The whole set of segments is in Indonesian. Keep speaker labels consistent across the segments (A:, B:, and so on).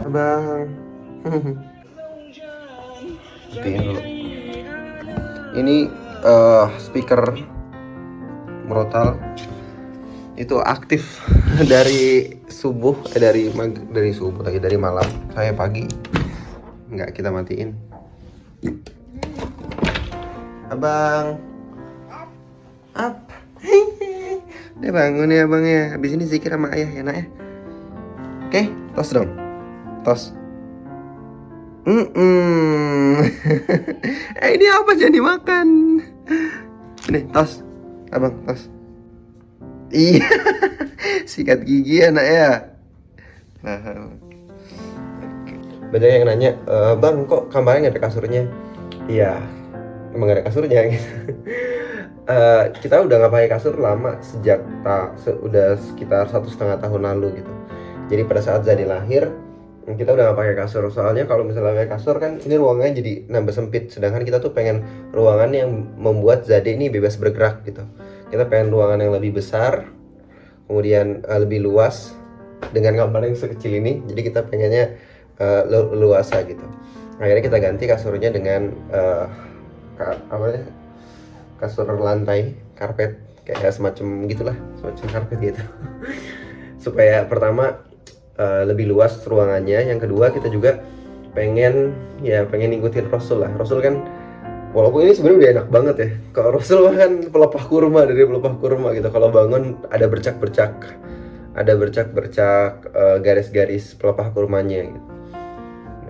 A: Abang. Matiin dulu. Ini speaker Murotal itu aktif dari subuh, dari subuh lagi, dari malam. Saya pagi nggak kita matiin. Abang, apa? Udah bangun ya abang ya. Habis ini zikir sama ayah ya nak ya. Oke, tos dong, tos. Ini apa jadi makan? Ini tos, abang tos. Iya, sikat gigi ya nak ya. Banyak yang nanya, bang kok kamarnya nggak ada kasurnya? Iya, emang gak ada kasurnya gitu. Kita udah nggak pakai kasur lama sejak udah sekitar 1,5 tahun lalu gitu. Jadi pada saat Zadi lahir kita udah nggak pakai kasur, soalnya kalau misalnya pakai kasur kan ini ruangannya jadi nambah sempit, sedangkan kita tuh pengen ruangan yang membuat Zadi ini bebas bergerak gitu. Kita pengen ruangan yang lebih besar, kemudian lebih luas dengan kamar yang sekecil ini, jadi kita pengennya luasa gitu. Akhirnya kita ganti kasurnya dengan kasur lantai, karpet, kayak semacam gitulah, semacam karpet gitu. Supaya pertama lebih luas ruangannya, yang kedua kita juga pengen ngikutin Rasul lah. Rasul kan walaupun ini sebenarnya udah enak banget ya, kalau Rasul kan pelepah kurma, dari pelepah kurma gitu. Kalau bangun ada bercak-bercak garis-garis pelepah kurmanya gitu.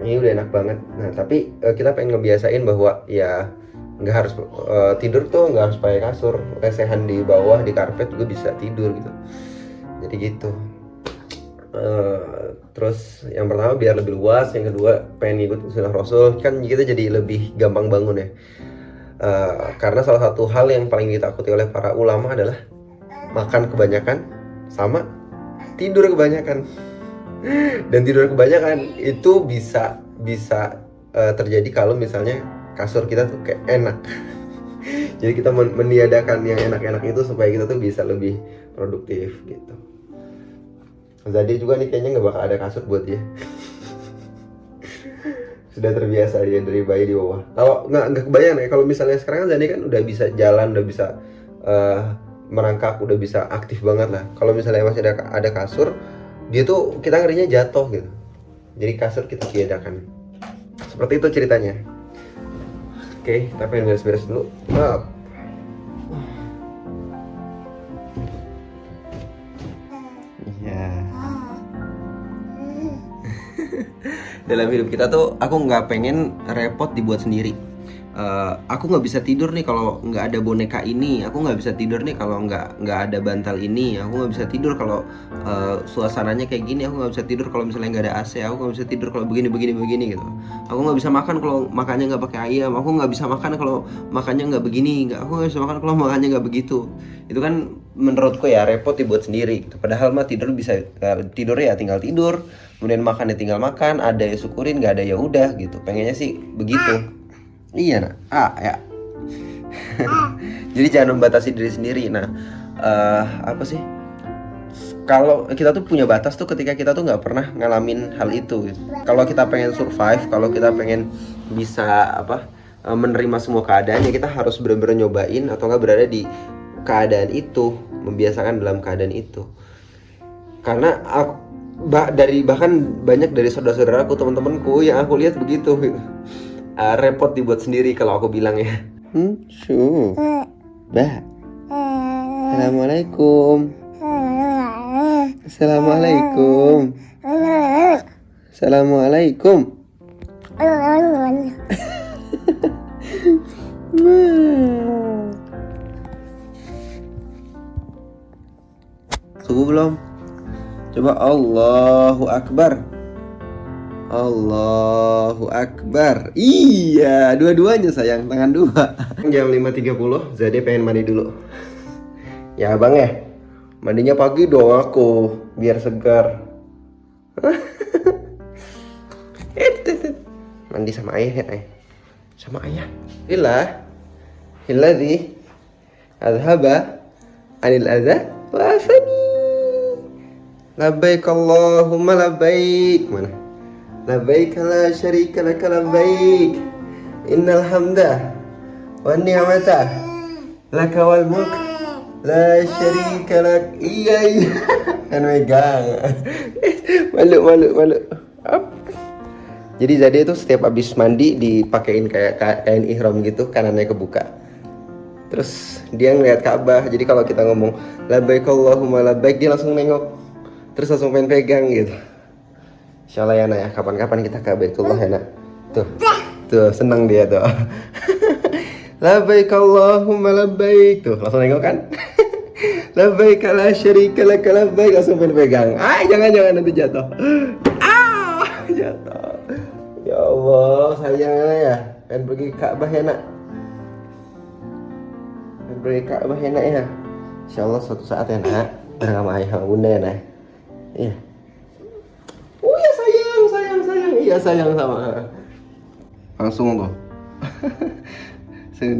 A: Ini udah enak banget. Nah tapi kita pengen ngebiasain bahwa ya nggak harus tidur tuh nggak harus pakai kasur, lesehan di bawah di karpet juga bisa tidur gitu. Jadi gitu. Terus yang pertama biar lebih luas, yang kedua pengen ikut sunnah Rasul, kan kita jadi lebih gampang bangun ya. Karena salah satu hal yang paling ditakuti oleh para ulama adalah makan kebanyakan sama tidur kebanyakan. Dan tidur kebanyakan itu bisa terjadi kalau misalnya kasur kita tuh kayak enak. Jadi kita meniadakan yang enak-enak itu supaya kita tuh bisa lebih produktif gitu. Zadi juga nih kayaknya nggak bakal ada kasur buat dia. Sudah terbiasa dia dari bayi di bawah. Kalau nggak kebayang ya, kalau misalnya sekarang kan Zadi kan udah bisa jalan, udah bisa merangkak, udah bisa aktif banget lah. Kalau misalnya masih ada kasur, dia tuh kita ngerinya jatuh gitu. Jadi kasur kita tiadakan. Seperti itu ceritanya. Oke, kita pengen beres-beres dulu. Maaf. Iya. Dalam hidup kita tuh aku nggak pengen repot dibuat sendiri. Aku nggak bisa tidur nih kalau nggak ada boneka ini. Aku nggak bisa tidur nih kalau nggak ada bantal ini. Aku nggak bisa tidur kalau suasananya kayak gini. Aku nggak bisa tidur kalau misalnya nggak ada AC. Aku nggak bisa tidur kalau begini gitu. Aku nggak bisa makan kalau makannya nggak pakai ayam. Aku nggak bisa makan kalau makannya nggak begini. Aku nggak bisa makan kalau makannya nggak begitu. Itu kan menurutku ya repot dibuat sendiri gitu. Padahal mah tidur bisa tidur ya tinggal tidur. Kemudian makan ya tinggal makan. Ada ya syukurin, nggak ada ya udah gitu. Pengennya sih begitu. Iya nak, ya. Jadi jangan membatasi diri sendiri. Nah, apa sih? Kalau kita tuh punya batas tuh ketika kita tuh nggak pernah ngalamin hal itu. Gitu. Kalau kita pengen survive, kalau kita pengen bisa menerima semua keadaan, ya kita harus benar-benar nyobain atau nggak berada di keadaan itu, membiasakan dalam keadaan itu. Karena bahkan banyak dari saudara-saudaraku, teman-temanku yang aku lihat begitu. Gitu. Repot dibuat sendiri kalau aku bilang ya. Assalamualaikum. Assalamualaikum. Assalamualaikum. Subuh belum? Coba Allahu Akbar. Allahu Akbar. Iya, dua-duanya sayang, tangan dua. Jam 5.30, Zade pengen mandi dulu. Ya bang ya, mandinya pagi dong aku, biar segar. Mandi sama ayah ya, sama ayah. Hilladzi adhaba anil adha wa afani. Labbaik Allahumma labbaik. Mana? labbaik la syarika lak labbaik innal hamda wan ni'mata laka wal mulk la syarika lak. Iya kan megang. Malu. Jadi Zade itu setiap habis mandi dipakein kayak kain ihram gitu, kanannya kebuka. Terus dia ngeliat Ka'bah. Jadi kalau kita ngomong labbaik Allahumma labbaik, dia langsung nengok. Terus langsung pengen pegang gitu. Insyaallah ya nak ya, kapan-kapan kita ke Baitullah ya nak. Tuh seneng dia tuh. Labbaik Allahumma labbaik. Tuh langsung nengok kan. Labbaik la syarika lak labbaik, langsung pengen pegang. Jangan nanti jatuh. Jatuh. Ya Allah, sayangnya ya. Pengen pergi Ka'bah ya nak. Pengen pergi Ka'bah ya nak ya. Insyaallah suatu saat ya nak. Bareng sama ayah sama bunda ya nak. Iya. Oh ya sayang. Iya sayang sama. Langsung tuh. Langsung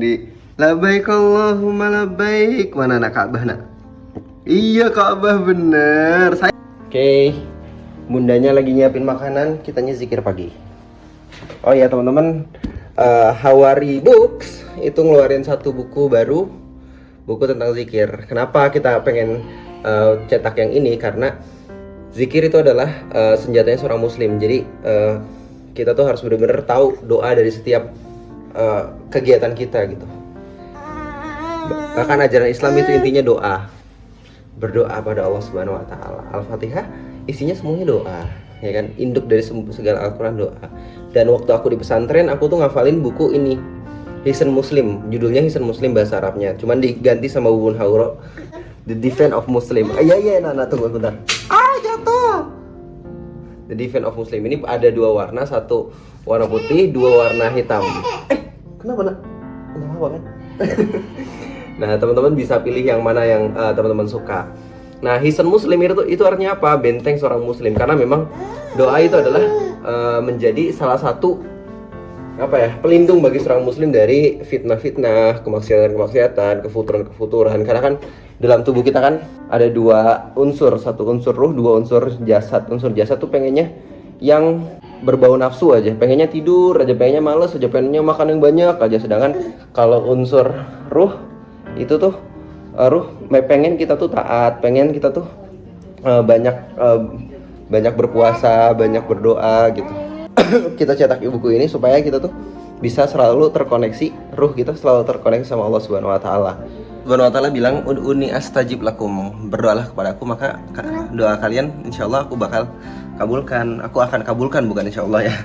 A: labbaik Allahumma labbaik. Mana nak Ka'bah nak? Iya Ka'bah bener. Oke. Bundanya lagi nyiapin makanan, kitanya zikir pagi. Oh ya teman-teman, Hawari Books itu ngeluarin satu buku baru, buku tentang zikir. Kenapa kita pengen cetak yang ini? Karena zikir itu adalah senjatanya seorang muslim. Jadi kita tuh harus benar-benar tahu doa dari setiap kegiatan kita gitu. Bahkan ajaran Islam itu intinya doa. Berdoa pada Allah Subhanahu wa taala. Al-Fatihah isinya semuanya doa, ya kan? Induk dari segala Al-Qur'an doa. Dan waktu aku di pesantren, aku tuh ngafalin buku ini, Hisn Muslim. Judulnya Hisn Muslim bahasa Arabnya. Cuman diganti sama Bubun Hauro, The Defense of Muslim. Iya, Nana tunggu bentar. Jatuh. The Defense of Muslim ini ada dua warna, satu warna putih, dua warna hitam. Kenapa nak? Kenapa kan? Nah teman-teman bisa pilih yang mana yang teman-teman suka. Nah Hisn Muslim itu artinya apa? Benteng seorang muslim. Karena memang doa itu adalah menjadi salah satu pelindung bagi seorang muslim dari fitnah-fitnah, kemaksiatan-kemaksiatan, kefuturan-kefuturan. Karena kan dalam tubuh kita kan ada dua unsur, satu unsur ruh, dua unsur jasad. Unsur jasad tuh pengennya yang berbau nafsu aja, pengennya tidur aja, pengennya males aja, pengennya makan yang banyak aja. Sedangkan kalau unsur ruh itu tuh pengen kita tuh taat, pengen kita tuh banyak berpuasa, banyak berdoa gitu. Kita cetak buku ini supaya kita tuh bisa selalu terkoneksi, ruh kita selalu terkoneksi sama Allah Subhanahu wa taala. Subhanahu wa taala bilang, "Ud'uni astajib lakum." Berdoalah kepadaku maka doa kalian insyaallah aku bakal kabulkan. Aku akan kabulkan, bukan insyaallah ya.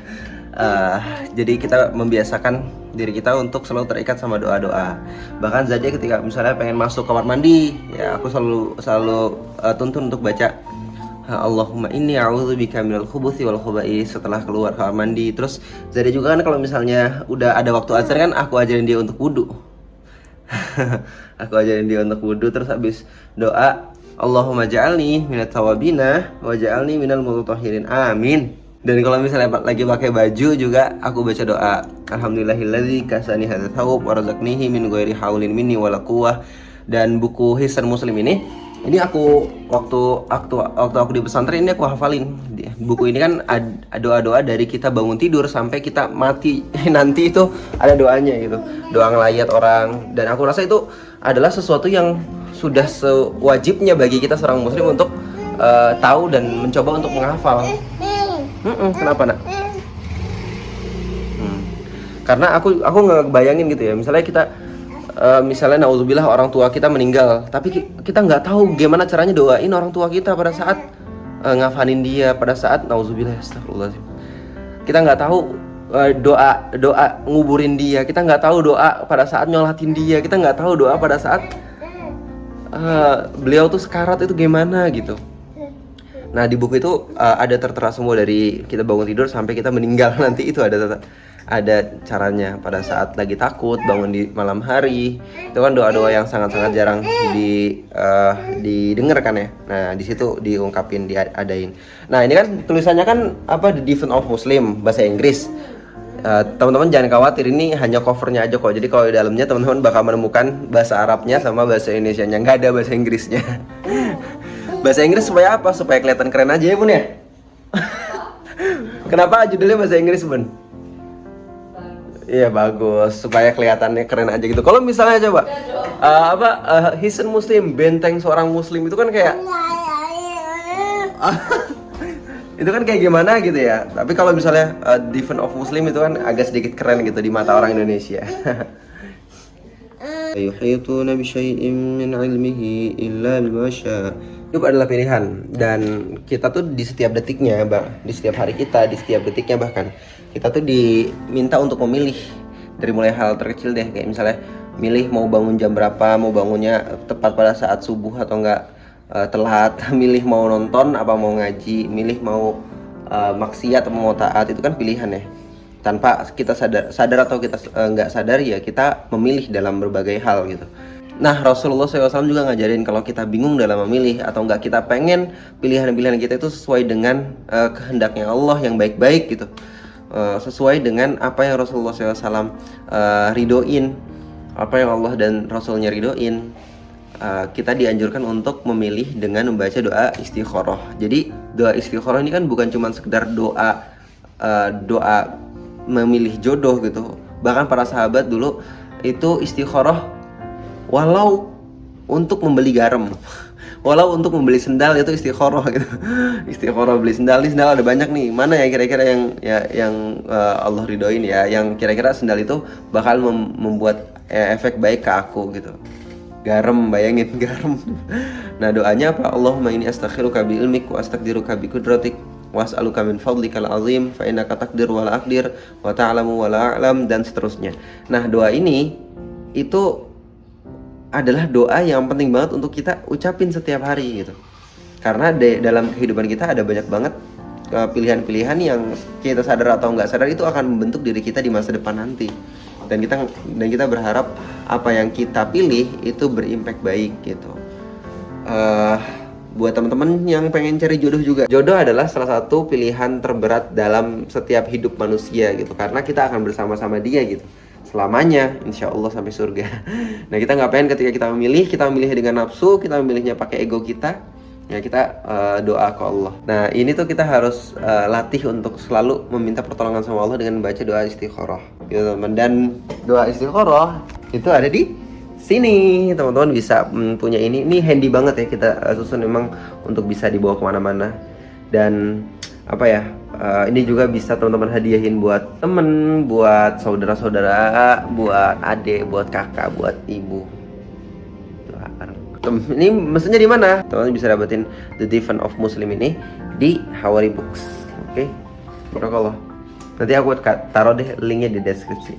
A: Jadi kita membiasakan diri kita untuk selalu terikat sama doa-doa. Bahkan Zadia ketika misalnya pengen masuk kamar mandi, ya aku selalu tuntun untuk baca Allahumma inni a'udzubika minal khubuthi wal khaba'is setelah keluar kamar mandi. Terus Zadia juga kan kalau misalnya udah ada waktu azan kan aku ajarin dia untuk wudu. Aku ajarin dia untuk wudu, terus habis doa Allahumma ja'alni minat tawabina wa ja'alni minal mutatahhirin. Amin. Dan kalau misalnya lagi pakai baju juga aku baca doa Alhamdulillahilladzi kasani hadzal thawb wa razaqnihi min ghairi haulin minni wala quwwah. Dan buku Hisn Muslim ini aku waktu aku di pesantren ini aku hafalin. Buku ini kan ada doa-doa dari kita bangun tidur sampai kita mati nanti itu ada doanya gitu. Doa ngelayat orang, dan aku rasa itu adalah sesuatu yang sudah sewajibnya bagi kita seorang muslim untuk tahu dan mencoba untuk menghafal. Kenapa nak? Karena aku nggak bayangin gitu ya. Misalnya kita misalnya nauzubillah orang tua kita meninggal, tapi kita nggak tahu gimana caranya doain orang tua kita pada saat ngafanin dia, pada saat nauzubillah, astagfirullahaladzim. Kita nggak tahu doa nguburin dia, kita nggak tahu doa pada saat nyolatin dia, kita nggak tahu doa pada saat beliau tuh sekarat itu gimana gitu. Nah di buku itu ada tertera semua dari kita bangun tidur sampai kita meninggal nanti itu ada caranya. Pada saat lagi takut bangun di malam hari itu kan doa-doa yang sangat-sangat jarang didengarkan ya. Nah di situ diungkapin, diadain. Nah ini kan tulisannya kan The Defense of Muslim bahasa Inggris. Teman-teman jangan khawatir, ini hanya covernya aja kok. Jadi kalau di dalamnya teman-teman bakal menemukan bahasa Arabnya sama bahasa Indonesianya, nggak ada bahasa Inggrisnya. Bahasa Inggris supaya apa? Supaya kelihatan keren aja ya bun ya. Kenapa judulnya bahasa Inggris, Bun? Iya bagus, supaya kelihatannya keren aja gitu. Kalau misalnya coba Hisn Muslim, benteng seorang Muslim itu kan kayak itu kan kayak gimana gitu ya. Tapi kalau misalnya Defense of Muslim itu kan agak sedikit keren gitu di mata orang Indonesia. Yuhituna bi syai'in min 'ilmihi illa bima syaa. Hidup adalah pilihan dan kita tuh di setiap detiknya, di setiap hari kita, di setiap detiknya bahkan kita tuh diminta untuk memilih dari mulai hal terkecil deh, kayak misalnya milih mau bangun jam berapa, mau bangunnya tepat pada saat subuh atau enggak telat, milih mau nonton apa mau ngaji, milih mau maksiat atau mau taat, itu kan pilihan ya. Tanpa kita sadar atau kita nggak sadar ya kita memilih dalam berbagai hal gitu. Nah Rasulullah SAW juga ngajarin kalau kita bingung dalam memilih atau nggak kita pengen pilihan-pilihan kita itu sesuai dengan kehendaknya Allah yang baik-baik gitu, sesuai dengan apa yang Rasulullah SAW ridoin, apa yang Allah dan Rasulnya ridoin, kita dianjurkan untuk memilih dengan membaca doa istikharah. Jadi doa istikharah ini kan bukan cuma sekedar doa memilih jodoh gitu. Bahkan para sahabat dulu itu istikharah walau untuk membeli garam, walau untuk membeli sendal itu istikharah gitu. Istikharah beli sendal, nih sendal ada banyak nih, mana ya kira-kira yang Allah ridhoin ya, yang kira-kira sendal itu bakal membuat efek baik ke aku gitu. Garam, bayangin garam. Nah doanya apa? Allahumma inni astakhiruka bi ilmik wa astaqdiruka bi qudratik was'aluka min fadlikal azim fa innaka taqdir wa la aqdir wa ta'lamu wa la a'lam, dan seterusnya. Nah doa ini itu adalah doa yang penting banget untuk kita ucapin setiap hari gitu. Karena dalam kehidupan kita ada banyak banget pilihan-pilihan yang kita sadar atau nggak sadar itu akan membentuk diri kita di masa depan nanti. Dan kita berharap apa yang kita pilih itu berimpact baik gitu. Buat teman-teman yang pengen cari jodoh juga, jodoh adalah salah satu pilihan terberat dalam setiap hidup manusia gitu, karena kita akan bersama-sama dia gitu selamanya, insya Allah sampai surga. Nah kita nggak pengen ketika kita memilih dengan nafsu, kita memilihnya pakai ego kita, ya kita doa ke Allah. Nah ini tuh kita harus latih untuk selalu meminta pertolongan sama Allah dengan membaca doa istikharah gitu teman. Dan doa istikharah itu ada di sini, teman-teman bisa punya ini handy banget ya, kita susun memang untuk bisa dibawa kemana-mana. Dan apa ya, ini juga bisa teman-teman hadiahin buat temen, buat saudara-saudara, buat adik, buat kakak, buat ibu. Ini mesennya di mana? Teman-teman bisa dapetin The Defense of Muslim ini di Hawari Books. Oke, barakallah. Nanti aku taruh deh linknya di deskripsi.